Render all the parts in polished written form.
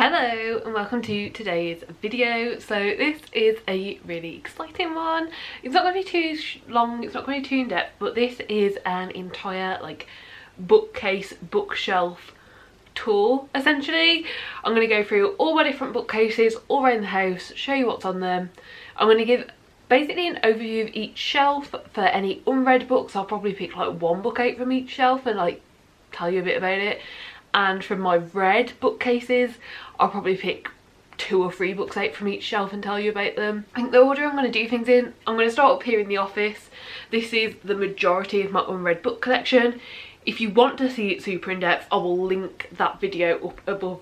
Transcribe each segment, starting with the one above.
Hello and welcome to today's video. So this is a really exciting one. It's not going to be too long, it's not going to be too in-depth, but this is an entire like bookcase, bookshelf tour essentially. I'm going to go through all my different bookcases all around the house, show you what's on them. I'm going to give basically an overview of each shelf. For any unread books, I'll probably pick like one book out from each shelf and like tell you a bit about it. And from my read bookcases, I'll probably pick 2 or 3 books out from each shelf and tell you about them. I think the order I'm going to do things in, I'm going to start up here in the office. This is the majority of my unread book collection. If you want to see it super in depth, I will link that video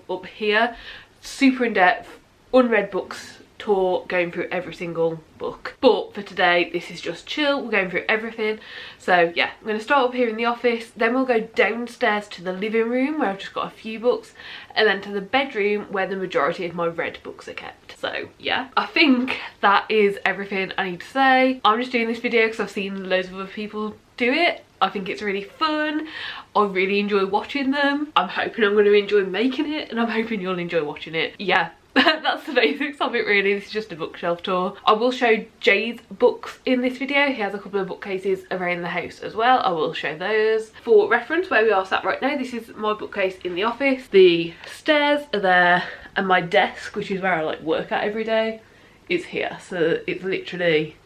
up here. Super in depth, unread books tour, going through every single book. But for today, this is just chill, we're going through everything. So yeah, I'm going to start up here in the office, then we'll go downstairs to the living room where I've just got a few books, and then to the bedroom where the majority of my read books are kept. So yeah, I think that is everything I need to say. I'm just doing this video because I've seen loads of other people do it. I think it's really fun. I really enjoy watching them. I'm hoping I'm going to enjoy making it, and I'm hoping you'll enjoy watching it. Yeah. That's the basics of it really. This is just a bookshelf tour. I will show Jay's books in this video. He has a couple of bookcases around the house as well. I will show those. For reference, where we are sat right now, this is my bookcase in the office. The stairs are there, and my desk, which is where I like work at every day, is here. So it's literally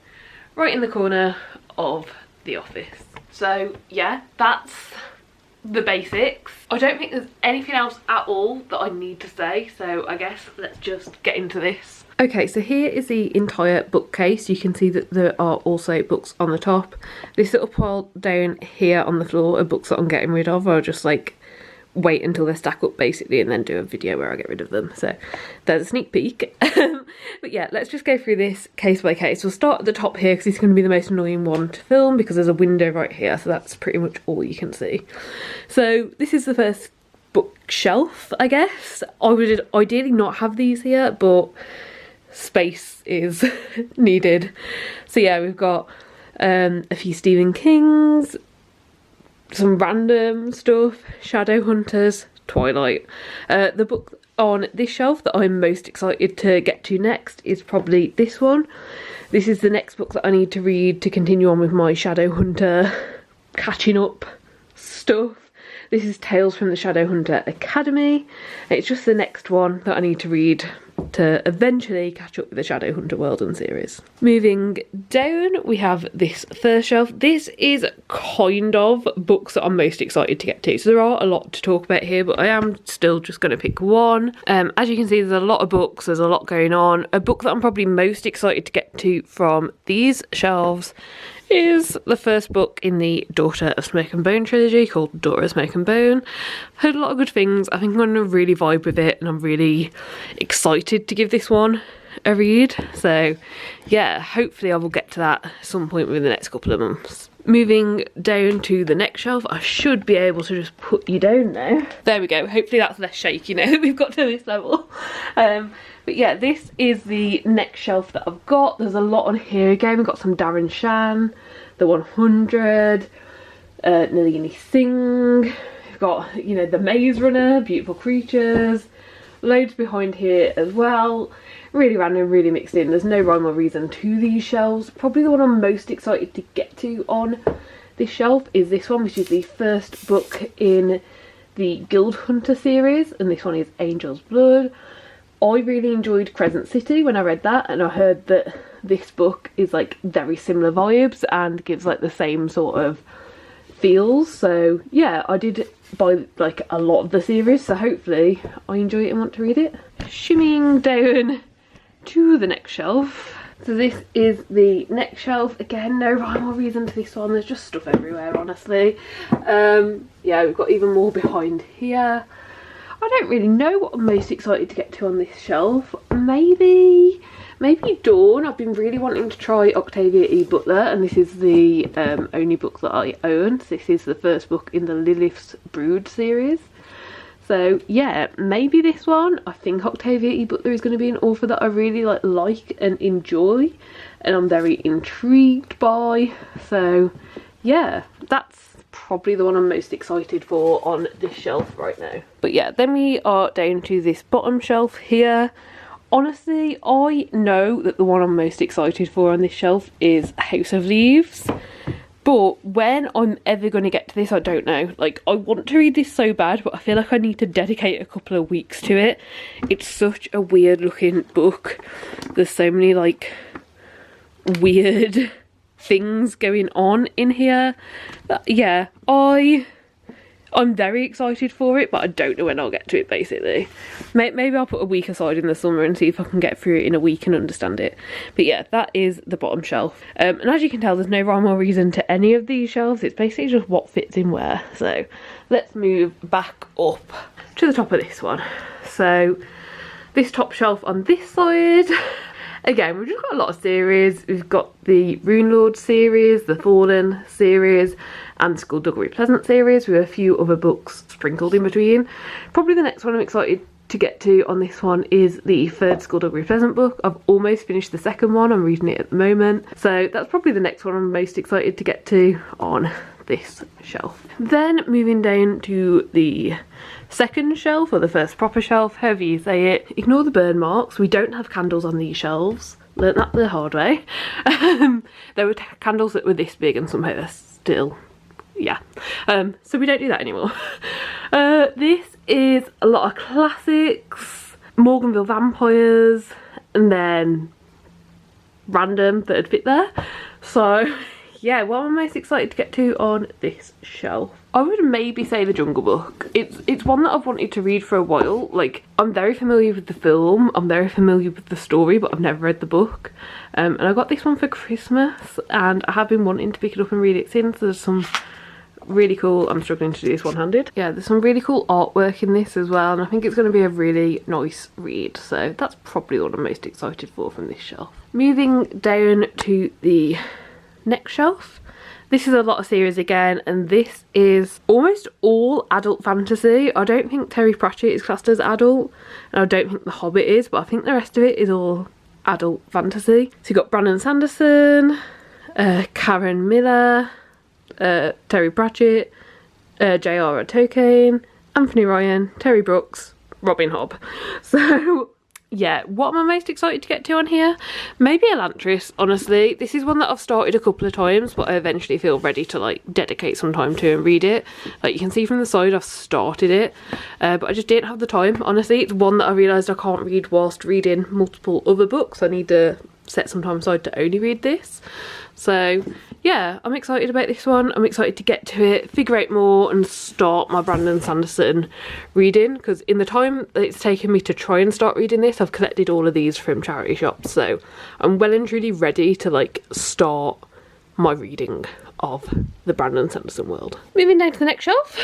right in the corner of the office. So yeah, that's the basics. I don't think there's anything else at all that I need to say, so I guess let's just get into this. Okay, so here is the entire bookcase. You can see that there are also books on the top. This little pile down here on the floor are books that I'm getting rid of. I'll just like wait until they stack up basically and then do a video where I get rid of them. So there's a sneak peek. But yeah, let's just go through this case by case. We'll start at the top here because it's going to be the most annoying one to film because there's a window right here, so that's pretty much all you can see. So this is the first bookshelf, I guess. I would ideally not have these here, but space is needed. So yeah, we've got a few Stephen Kings, some random stuff, Shadowhunters, Twilight. The book on this shelf that I'm most excited to get to next is probably this one. This is the next book that I need to read to continue on with my Shadowhunter catching up stuff. This is Tales from the Shadowhunter Academy. It's just the next one that I need to read to eventually catch up with the Shadowhunter world and series. Moving down, we have this first shelf. This is kind of books that I'm most excited to get to. So there are a lot to talk about here, but I am still just going to pick one. As you can see, there's a lot of books, there's a lot going on. A book that I'm probably most excited to get to from these shelves is the first book in the Daughter of Smoke and Bone trilogy, called Daughter of Smoke and Bone. Heard a lot of good things. I think I'm going to really vibe with it, and I'm really excited to give this one a read. So yeah, hopefully I will get to that at some point within the next couple of months. Moving down to the next shelf, I should be able to just put you down now. There we go. Hopefully that's less shaky now that we've got to this level. But yeah, this is the next shelf that I've got. There's a lot on here again. We've got some Darren Shan, The 100, Nalini Singh. We've got, you know, The Maze Runner, Beautiful Creatures. Loads behind here as well. Really random, really mixed in. There's no rhyme or reason to these shelves. Probably the one I'm most excited to get to on this shelf is this one, which is the first book in the Guild Hunter series, and this one is Angel's Blood. I really enjoyed Crescent City when I read that, and I heard that this book is like very similar vibes and gives like the same sort of feels. So yeah, I did buy like a lot of the series, so hopefully I enjoy it and want to read it. Shimmying down to the next shelf. So this is the next shelf. Again, no rhyme or reason to this one. There's just stuff everywhere, honestly. Yeah, we've got even more behind here. I don't really know what I'm most excited to get to on this shelf. Maybe Dawn. I've been really wanting to try Octavia E. Butler, and this is the only book that I own. This is the first book in the Lilith's Brood series. So yeah, maybe this one. I think Octavia E. Butler is going to be an author that I really like and enjoy, and I'm very intrigued by. So yeah, that's probably the one I'm most excited for on this shelf right now. But yeah, then we are down to this bottom shelf here. Honestly, I know that the one I'm most excited for on this shelf is House of Leaves. But when I'm ever going to get to this, I don't know. Like, I want to read this so bad, but I feel like I need to dedicate a couple of weeks to it. It's such a weird looking book. There's so many, like, weird things going on in here. But yeah, I'm very excited for it, but I don't know when I'll get to it, basically. Maybe I'll put a week aside in the summer and see if I can get through it in a week and understand it. But yeah, that is the bottom shelf. And as you can tell, there's no rhyme or reason to any of these shelves. It's basically just what fits in where. So let's move back up to the top of this one. So this top shelf on this side, again, we've just got a lot of series. We've got the Rune Lord series, the Fallen series, and Skullduggery Pleasant series, with a few other books sprinkled in between. Probably the next one I'm excited to get to on this one is the third Skullduggery Pleasant book. I've almost finished the second one, I'm reading it at the moment. So that's probably the next one I'm most excited to get to on this shelf. Then moving down to the second shelf, or the first proper shelf, however you say it. Ignore the burn marks, we don't have candles on these shelves. Learned that the hard way. There were candles that were this big and somehow they're still, yeah. So we don't do that anymore. This is a lot of classics, Morganville vampires, and then random that'd fit there. So yeah, what am I most excited to get to on this shelf? I would maybe say The Jungle Book. It's one that I've wanted to read for a while. Like, I'm very familiar with the film, I'm very familiar with the story, but I've never read the book. And I got this one for Christmas, and I have been wanting to pick it up and read it since. There's some really cool, I'm struggling to do this one-handed. Yeah, there's some really cool artwork in this as well, and I think it's going to be a really nice read. So that's probably what I'm most excited for from this shelf. Moving down to the next shelf. This is a lot of series again, and this is almost all adult fantasy. I don't think Terry Pratchett is classed as adult, and I don't think The Hobbit is, but I think the rest of it is all adult fantasy. So you've got Brandon Sanderson, Karen Miller, Terry Pratchett, J.R.R. Tolkien, Anthony Ryan, Terry Brooks, Robin Hobb. So yeah, what am I most excited to get to on here? Maybe Elantris, honestly. This is one that I've started a couple of times, but I eventually feel ready to like dedicate some time to and read it. Like you can see from the side, I've started it, but I just didn't have the time, honestly. It's one that I realised I can't read whilst reading multiple other books. I need to set some time aside to only read this. So yeah, I'm excited about this one. I'm excited to get to it, figure out more, and start my Brandon Sanderson reading, because in the time that it's taken me to try and start reading this, I've collected all of these from charity shops, so I'm well and truly ready to like start my reading of the Brandon Sanderson world. Moving down to the next shelf.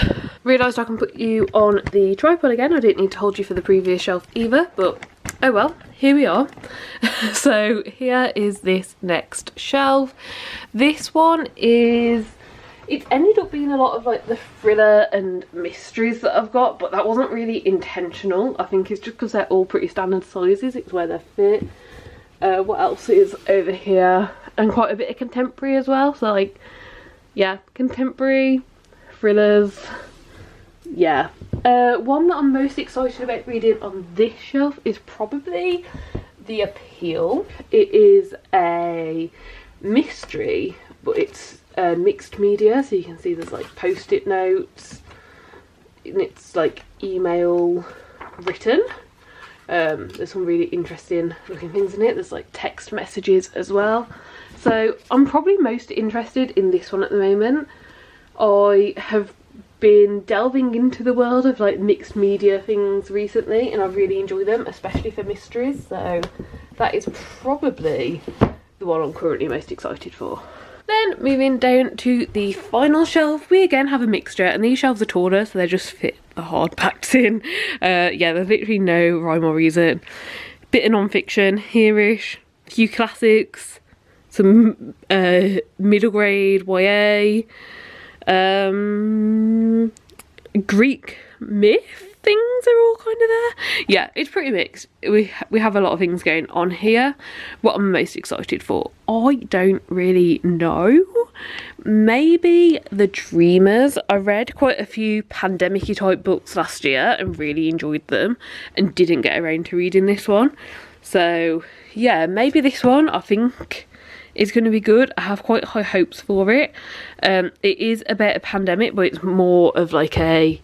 Realised I can put you on the tripod again. I didn't need to hold you for the previous shelf either, but oh well, here we are. So here is this next shelf. This one is, it's ended up being a lot of like the thriller and mysteries that I've got, but that wasn't really intentional. I think it's just because they're all pretty standard sizes, it's where they fit. What else is over here? And quite a bit of contemporary as well, so like, yeah, contemporary, thrillers, yeah. One that I'm most excited about reading on this shelf is probably The Appeal. It is a mystery, but it's mixed media, so you can see there's like post-it notes, and it's like email written. There's some really interesting looking things in it. There's like text messages as well. So I'm probably most interested in this one at the moment. I have been delving into the world of like mixed media things recently, and I really enjoy them, especially for mysteries. So that is probably the one I'm currently most excited for. Then moving down to the final shelf, we again have a mixture, and these shelves are taller, so they just fit the hardbacks in. Yeah, there's literally no rhyme or reason. Bit of non-fiction here-ish, a few classics, some middle grade YA, Greek myth things are all kind of there. Yeah, it's pretty mixed. We have a lot of things going on here. What I'm most excited for, I don't really know. maybe The Dreamers. I read quite a few pandemic-y type books last year and really enjoyed them and didn't get around to reading this one. So yeah, maybe this one I think is going to be good. I have quite high hopes for it. It is about a pandemic, but it's more of like a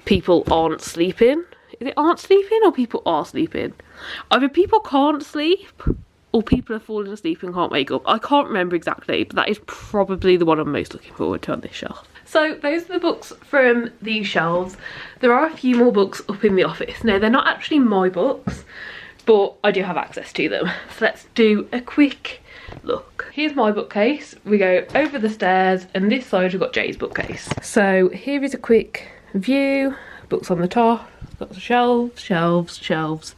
people aren't sleeping. Is it aren't sleeping or people are sleeping? Either people can't sleep or people are falling asleep and can't wake up. I can't remember exactly, but that is probably the one I'm most looking forward to on this shelf. So those are the books from these shelves. There are a few more books up in the office. Now, they're not actually my books, but I do have access to them. So let's do a quick look. Here's my bookcase. We go over the stairs, and this side we've got Jay's bookcase. So here is a quick view. Books on the top, got shelves, shelves, shelves,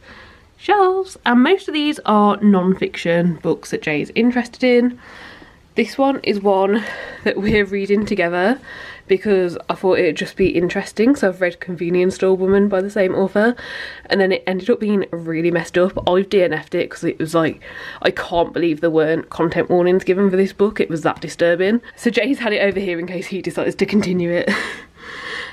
shelves, and most of these are non-fiction books that Jay's interested in. This one is one that we're reading together because I thought it'd just be interesting. So I've read Convenience Store Woman by the same author, and then it ended up being really messed up. I've DNF'd it because it was like, I can't believe there weren't content warnings given for this book. It was that disturbing. So Jay's had it over here in case he decides to continue it.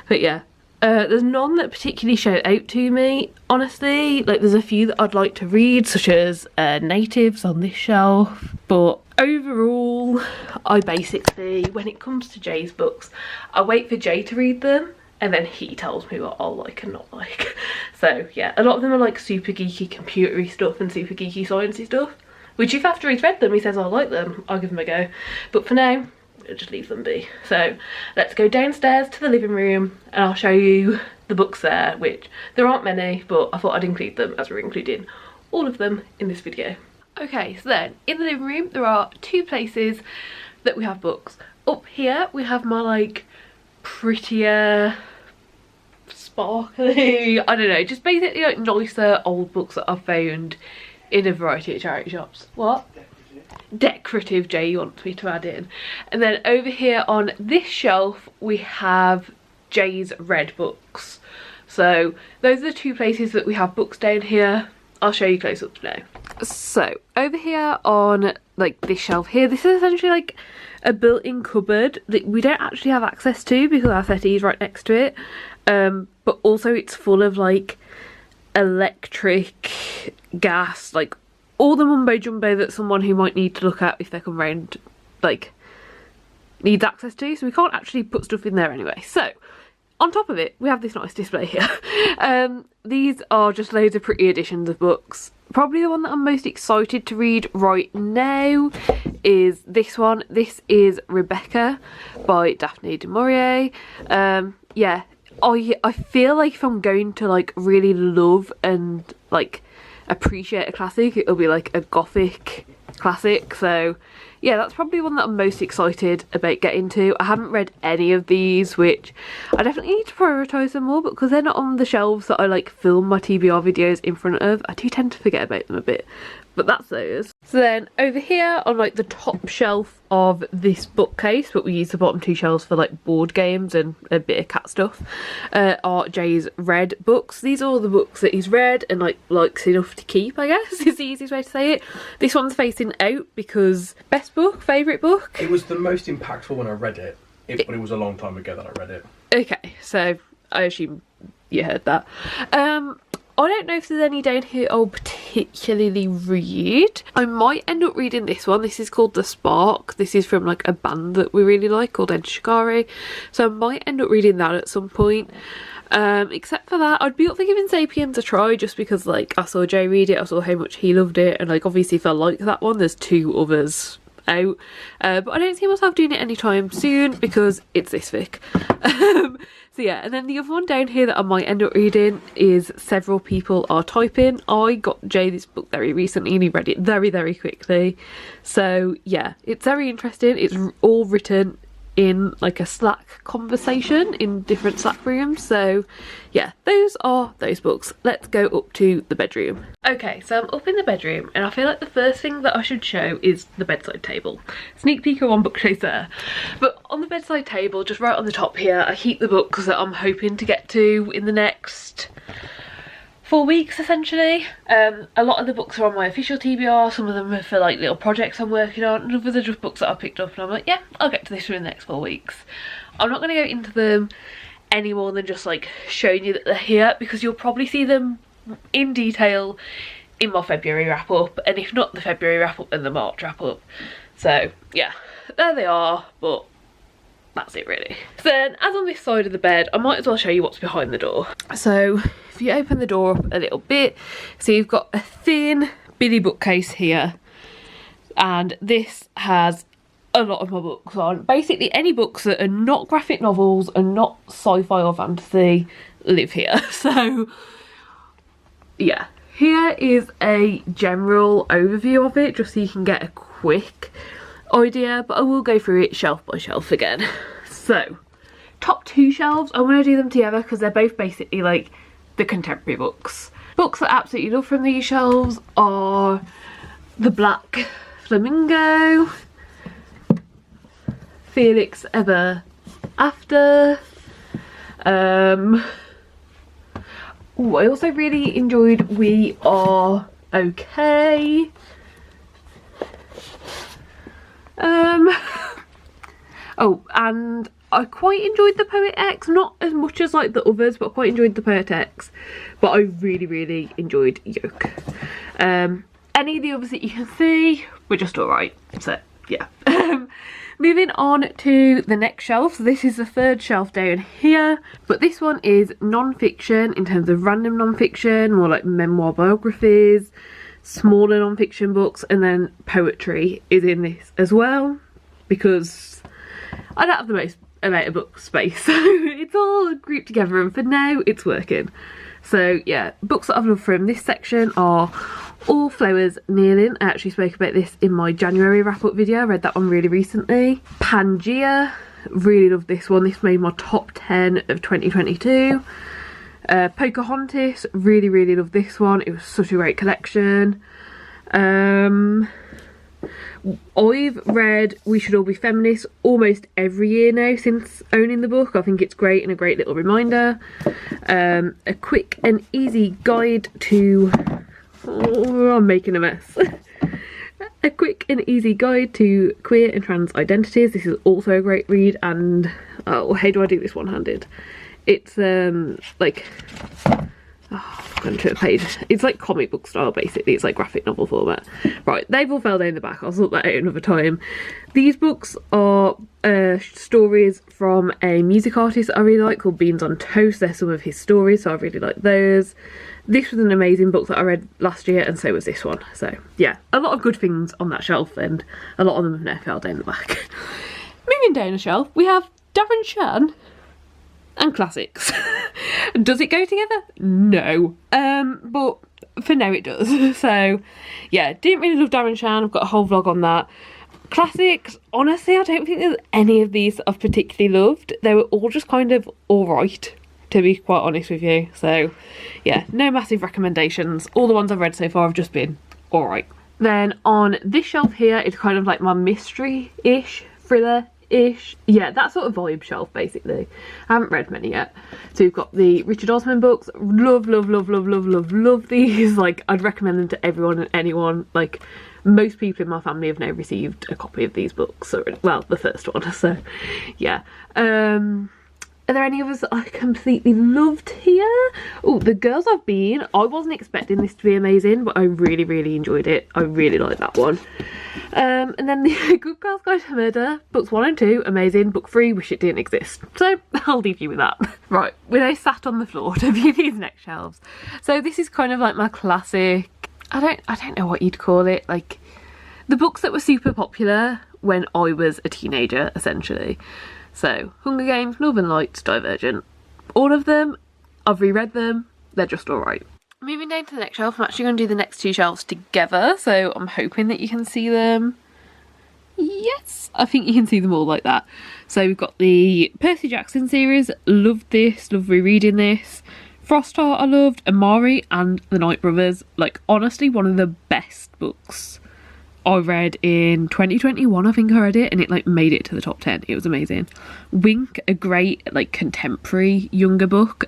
But yeah. There's none that particularly shout out to me, honestly. Like, there's a few that I'd like to read, such as Natives on this shelf. But overall, I basically, when it comes to Jay's books, I wait for Jay to read them, and then he tells me what I'll like and not like. So yeah, a lot of them are like super geeky computery stuff and super geeky sciencey stuff, which if after he's read them he says I like them, I'll give them a go. But for now, I'll just leave them be. So let's go downstairs to the living room and I'll show you the books there, which there aren't many, but I thought I'd include them as we're including all of them in this video. Okay, so then in the living room there are two places that we have books. Up here we have my like prettier, sparkly, I don't know, just basically like nicer old books that I've found in a variety of charity shops. What? Decorative, Jay wants me to add in. And then over here on this shelf we have Jay's read books. So those are the two places that we have books down here. I'll show you close up now. So over here on like this shelf here, this is essentially like a built-in cupboard that we don't actually have access to because our settee is right next to it, but also it's full of like electric, gas, like all the mumbo jumbo that someone who might need to look at if they come round like needs access to, so we can't actually put stuff in there anyway. So on top of it we have this nice display here. These are just loads of pretty editions of books. Probably the one that I'm most excited to read right now is this one. This is Rebecca by Daphne du Maurier. Yeah, I feel like if I'm going to like really love and like appreciate a classic, it'll be like a gothic classic. So yeah, that's probably one that I'm most excited about getting to. I haven't read any of these, which I definitely need to prioritise them more, but because they're not on the shelves that I like film my TBR videos in front of, I do tend to forget about them a bit. But that's those. So then over here on like the top shelf of this bookcase, but we use the bottom two shelves for like board games and a bit of cat stuff, are Jay's read books. These are all the books that he's read and like likes enough to keep, I guess is the easiest way to say it. This one's facing out because best book, favourite book? It was the most impactful when I read it, but it was a long time ago that I read it. Okay, so I assume you heard that. I don't know if there's any down here I'll particularly read. I might end up reading this one. This is called The Spark. This is from like a band that we really like called Ed Shikari. So I might end up reading that at some point. Except for that, I'd be up for giving Sapiens a try just because like I saw Jay read it, I saw how much he loved it, and like obviously if I like that one, there's two others out. But I don't see myself doing it anytime soon because it's this thick. So yeah, and then the other one down here that I might end up reading is Several People Are Typing. I got Jay this book very recently and he read it very, very quickly. So yeah, it's very interesting. It's all written in like a Slack conversation in different Slack rooms. So yeah, those are those books. Let's go up to the bedroom. Okay, so I'm up in the bedroom and I feel like the first thing that I should show is the bedside table. Sneak peek of one bookcase there. But on the bedside table, just right on the top here, I keep the books that I'm hoping to get to in the next 4 weeks essentially. A lot of the books are on my official TBR, some of them are for like little projects I'm working on, and others are just books that I picked up and I'm like, yeah, I'll get to this within the next 4 weeks. I'm not going to go into them any more than just like showing you that they're here, because you'll probably see them in detail in my February wrap up, and if not the February wrap up, then the March wrap up. So yeah, there they are, but that's it really. So then, as on this side of the bed, I might as well show you what's behind the door. So if you open the door up a little bit, so you've got a thin bitty bookcase here, and this has a lot of my books on. Basically any books that are not graphic novels and not sci-fi or fantasy live here. So yeah, here is a general overview of it, just so you can get a quick idea, but I will go through it shelf by shelf again. So top 2 shelves, I want to do them together because they're both basically like the contemporary books. Books that I absolutely love from these shelves are The Black Flamingo, Felix Ever After. I also really enjoyed We Are Okay. Oh, and I quite enjoyed The Poet X, not as much as like the others, but I quite enjoyed The Poet X, but I really enjoyed Yoke. Any of the others that you can see were just alright, so yeah. Moving on to the next shelf, so this is the 3rd shelf down here, but this one is non-fiction in terms of random non-fiction, more like memoir biographies, smaller non-fiction books, and then poetry is in this as well, because I don't have the most amount of book space, so it's all grouped together, and for now it's working. So yeah, books that I've loved from this section are All Flowers Kneeling. I actually spoke about this in my January wrap-up video. I read that one really recently. Pangea, really love this one. This made my top 10 of 2022. Pocahontas, really love this one. It was such a great collection. I've read We Should All Be Feminists almost every year now since owning the book. I think it's great and a great little reminder. A quick and easy guide to... Oh, I'm making a mess. A quick and easy guide to queer and trans identities. This is also a great read, and oh, how do I do this one-handed? It's like... Oh, I've gone to a page. It's like comic book style basically. It's like graphic novel format. Right, they've all fell down the back. I'll sort that out another time. These books are stories from a music artist I really like called Beans on Toast. They're some of his stories, so I really like those. This was an amazing book that I read last year, and so was this one. So yeah, a lot of good things on that shelf, and a lot of them have now fell down the back. Moving down the shelf, we have Darren Shan and classics. Does it go together? No. But for now it does. So yeah, didn't really love Darren Shan. I've got a whole vlog on that. Classics, honestly, I don't think there's any of these that I've particularly loved. They were all just kind of alright, to be quite honest with you. So yeah, no massive recommendations. All the ones I've read so far have just been alright. Then on this shelf here, it's kind of like my mystery-ish, thriller-ish, yeah, that sort of vibe shelf basically. I haven't read many yet. So we've got the Richard Osman books. Love these. Like, I'd recommend them to everyone and anyone. Like, most people in my family have now received a copy of these books, or well, the first one. So yeah. Are there any others that I completely loved here? Oh, The Girls I've Been. I wasn't expecting this to be amazing, but I really enjoyed it. I really liked that one. And then the Good Girls Guide to Murder, books 1 and 2, amazing. Book 3, wish it didn't exist. So I'll leave you with that. Right, we're now sat on the floor to view these next shelves. So this is kind of like my classic, I don't know what you'd call it, like the books that were super popular when I was a teenager, essentially. So Hunger Games, Northern Lights, Divergent, all of them, I've reread them, they're just alright. Moving down to the next shelf, I'm actually going to do the next 2 shelves together, so I'm hoping that you can see them. Yes, I think you can see them all like that. So we've got the Percy Jackson series, loved this, love rereading this. Frostheart I loved, Amari and The Night Brothers, like honestly one of the best books I read in 2021, I think I read it, and it like made it to the top 10. It was amazing. Wink, a great like contemporary younger book,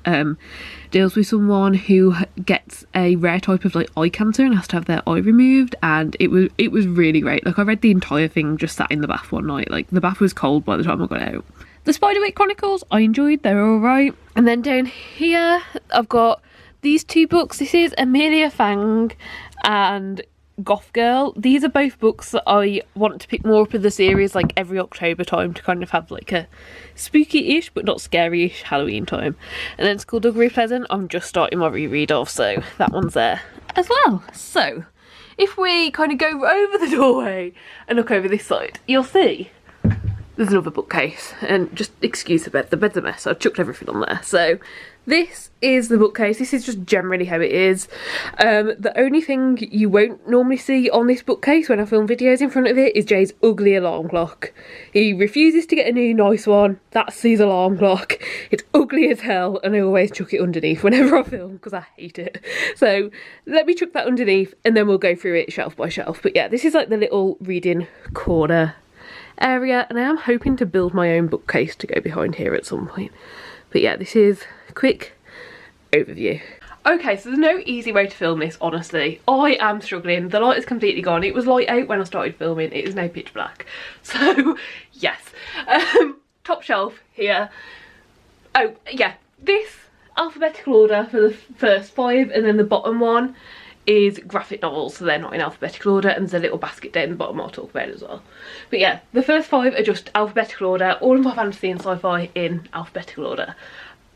deals with someone who gets a rare type of like eye cancer and has to have their eye removed, and it was really great. Like I read the entire thing just sat in the bath one night. Like the bath was cold by the time I got out. The Spiderwick Chronicles I enjoyed, they were alright. And then down here I've got these two books. This is Amelia Fang and Goth Girl. These are both books that I want to pick more up of the series like every October time to kind of have like a spooky-ish but not scary-ish Halloween time. And then Skullduggery Pleasant I'm just starting my reread of, so that one's there as well. So if we kind of go over the doorway and look over this side, you'll see there's another bookcase, and just excuse the bed, the bed's a mess, I've chucked everything on there. So this is the bookcase. This is just generally how it is. The only thing you won't normally see on this bookcase when I film videos in front of it is Jay's ugly alarm clock. He refuses to get a new nice one. That's his alarm clock. It's ugly as hell, and I always chuck it underneath whenever I film because I hate it. So let me chuck that underneath and then we'll go through it shelf by shelf. But yeah, this is like the little reading corner area, and I am hoping to build my own bookcase to go behind here at some point. But yeah, this is a quick overview. Okay, so there's no easy way to film this, honestly. I am struggling. The light is completely gone. It was light out when I started filming. It is now pitch black. So yes, top shelf here. Oh yeah, this alphabetical order for the first 5, and then the bottom one is graphic novels, so they're not in alphabetical order, and there's a little basket down the bottom I'll talk about as well. But yeah, the first 5 are just alphabetical order, all of my fantasy and sci-fi in alphabetical order.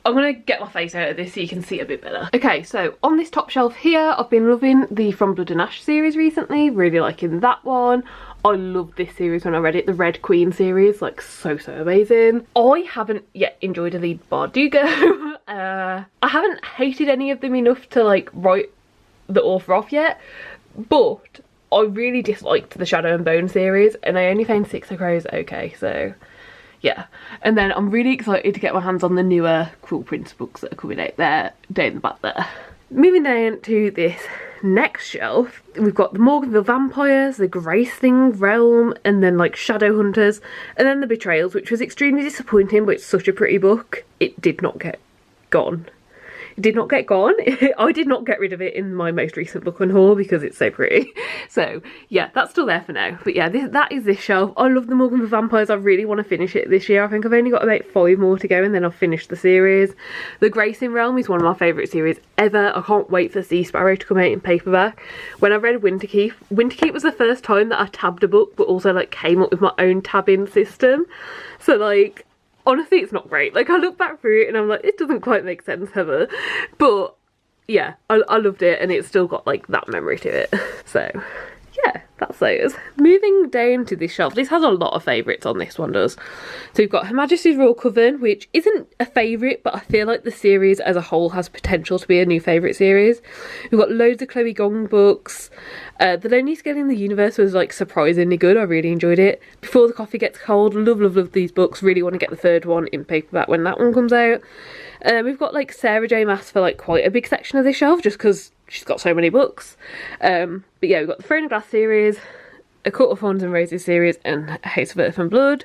I'm gonna get my face out of this so you can see it a bit better. Okay, so on this top shelf here, I've been loving the From Blood and Ash series recently, really liking that one. I loved this series when I read it, the Red Queen series, like so amazing. I haven't yet enjoyed a lead Bardugo. I haven't hated any of them enough to like write the author off yet, but I really disliked the Shadow and Bone series, and I only found Six of Crows okay, so yeah. And then I'm really excited to get my hands on the newer Cruel Prince books that are coming out there, down the back there. Moving down to this next shelf, we've got the Morganville Vampires, the Gracing Realm, and then like Shadow Hunters, and then the Betrayals, which was extremely disappointing, but it's such a pretty book. It did not get gone. Did not get gone. I did not get rid of it in my most recent book on haul because it's so pretty. So yeah, that's still there for now. But yeah, that is this shelf. I love the Morgan the Vampires. I really want to finish it this year. I think I've only got about 5 more to go and then I'll finish the series. The Gracing Realm is one of my favourite series ever. I can't wait for Sea Sparrow to come out in paperback. When I read Winterkeep was the first time that I tabbed a book but also like came up with my own tabbing system. So like, honestly, it's not great. Like, I look back through it and I'm like, it doesn't quite make sense, Heather. But yeah, I loved it, and it's still got like that memory to it. So yeah, that's those. Moving down to this shelf, this has a lot of favourites on this one, does. So we've got Her Majesty's Royal Coven, which isn't a favourite, but I feel like the series as a whole has potential to be a new favourite series. We've got loads of Chloe Gong books. The Loneliest Girl in the Universe was like surprisingly good. I really enjoyed it. Before the Coffee Gets Cold, love these books. Really want to get the 3rd one in paperback when that one comes out. We've got like Sarah J Maas for like quite a big section of this shelf just because she's got so many books. But yeah, we've got the Throne of Glass series, A Court of Thorns and Roses series, and House of Earth and Blood.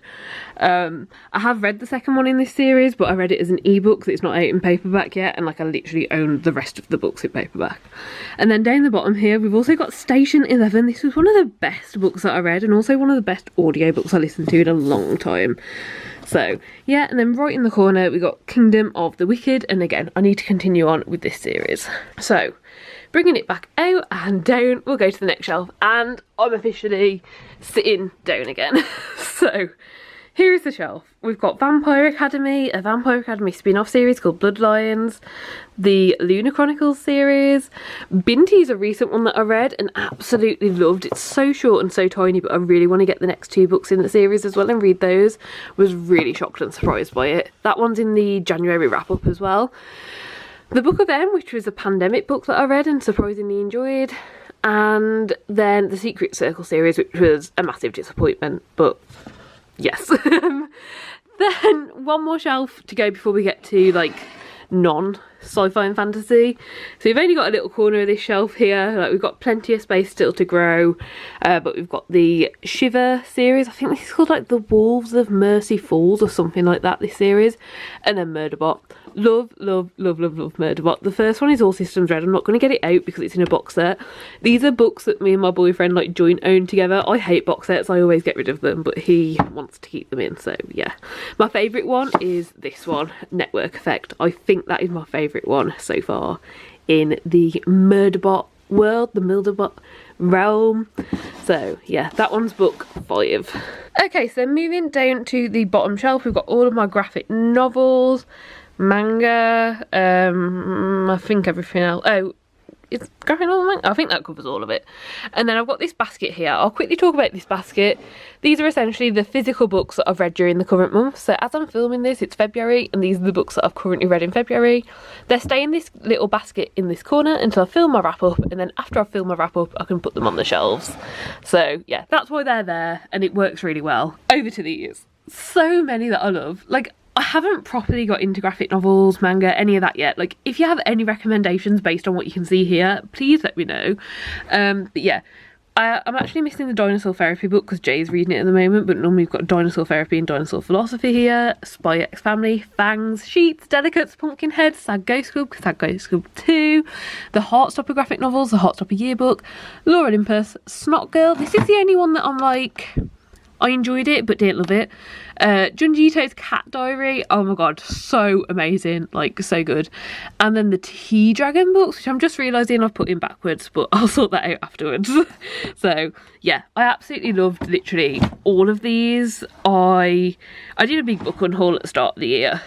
I have read the 2nd one in this series, but I read it as an ebook, so it's not out in paperback yet, and like I literally own the rest of the books in paperback. And then down the bottom here, we've also got Station 11. This was one of the best books that I read, and also one of the best audiobooks I listened to in a long time. So yeah, and then right in the corner we got Kingdom of the Wicked, and again I need to continue on with this series. So bringing it back out and down, we'll go to the next shelf, and I'm officially sitting down again. So here is the shelf. We've got Vampire Academy, a Vampire Academy spin-off series called Bloodlines, the Luna Chronicles series. Binti is a recent one that I read and absolutely loved. It's so short and so tiny, but I really want to get the next 2 books in the series as well and read those. Was really shocked and surprised by it. That one's in the January wrap-up as well. The Book of M, which was a pandemic book that I read and surprisingly enjoyed. And then the Secret Circle series, which was a massive disappointment, but yes. Then one more shelf to go before we get to like non-sci-fi and fantasy. So we've only got a little corner of this shelf here. Like, we've got plenty of space still to grow, but we've got the Shiver series. I think this is called like the Wolves of Mercy Falls or something like that, this series. And then Murderbot. Love Murderbot. The first one is All Systems Red. I'm not going to get it out because it's in a box set. These are books that me and my boyfriend like joint own together. I hate box sets, I always get rid of them, but he wants to keep them in, so yeah. My favourite one is this one, Network Effect. I think that is my favourite one so far in the Murderbot world, the Murderbot realm. So yeah, that one's book 5. Okay, so moving down to the bottom shelf, we've got all of my graphic novels, manga, I think everything else. Oh, it's graphic novel manga? I think that covers all of it. And then I've got this basket here. I'll quickly talk about this basket. These are essentially the physical books that I've read during the current month. So as I'm filming this, it's February, and these are the books that I've currently read in February. They stay in this little basket in this corner until I film my wrap up, and then after I film my wrap up, I can put them on the shelves. So yeah, that's why they're there, and it works really well. Over to these. So many that I love. Like, I haven't properly got into graphic novels, manga, any of that yet. Like, if you have any recommendations based on what you can see here, please let me know. But yeah, I'm actually missing the Dinosaur Therapy book because Jay's reading it at the moment, but normally we've got Dinosaur Therapy and Dinosaur Philosophy here, Spy X Family, Fangs, Sheets, Delicates, Pumpkinhead, Sad Ghost Club, Sad Ghost Club 2, the Heartstopper graphic novels, the Heartstopper yearbook, Laura Olympus, Snot Girl. This is the only one that I'm like, I enjoyed it but didn't love it. Junji Ito's Cat Diary, oh my god, so amazing, like so good. And then the Tea Dragon books, which I'm just realising I've put in backwards, but I'll sort that out afterwards. So yeah, I absolutely loved literally all of these. I did a big book on haul at the start of the year,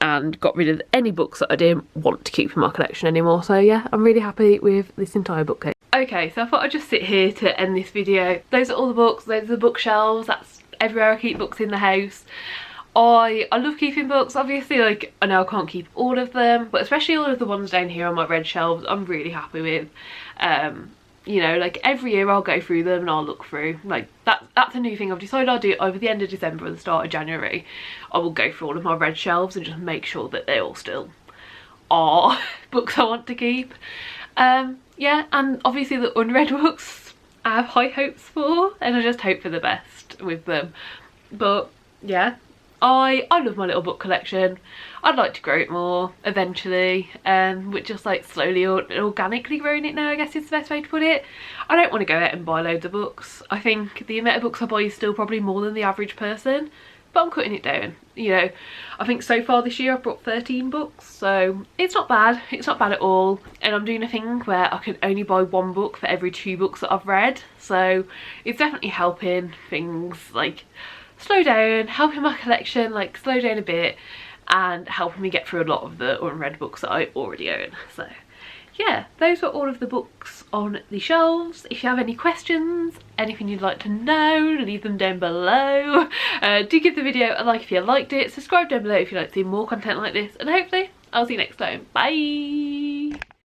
and got rid of any books that I didn't want to keep in my collection anymore. So yeah, I'm really happy with this entire bookcase. Okay, so I thought I'd just sit here to end this video. Those are all the books, those are the bookshelves, that's everywhere I keep books in the house. I love keeping books, obviously. Like, I know I can't keep all of them, but especially all of the ones down here on my red shelves, I'm really happy with. You know, like every year I'll go through them and I'll look through. Like, that's a new thing I've decided I'll do over the end of December or the start of January. I will go through all of my red shelves and just make sure that they all still are books I want to keep. Yeah, and obviously the unread books I have high hopes for, and I just hope for the best with them. But yeah, I love my little book collection. I'd like to grow it more eventually, with just like slowly or organically growing it now, I guess is the best way to put it. I don't want to go out and buy loads of books. I think the amount of books I buy is still probably more than the average person, but I'm cutting it down. You know, I think so far this year I've brought 13 books, so it's not bad. It's not bad at all. And I'm doing a thing where I can only buy 1 book for every 2 books that I've read, so it's definitely helping things like slow down, helping my collection like slow down a bit, and helping me get through a lot of the unread books that I already own. So yeah, those were all of the books on the shelves. If you have any questions, anything you'd like to know, leave them down below. Do give the video a like if you liked it, subscribe down below if you'd like to see more content like this, and hopefully I'll see you next time. Bye!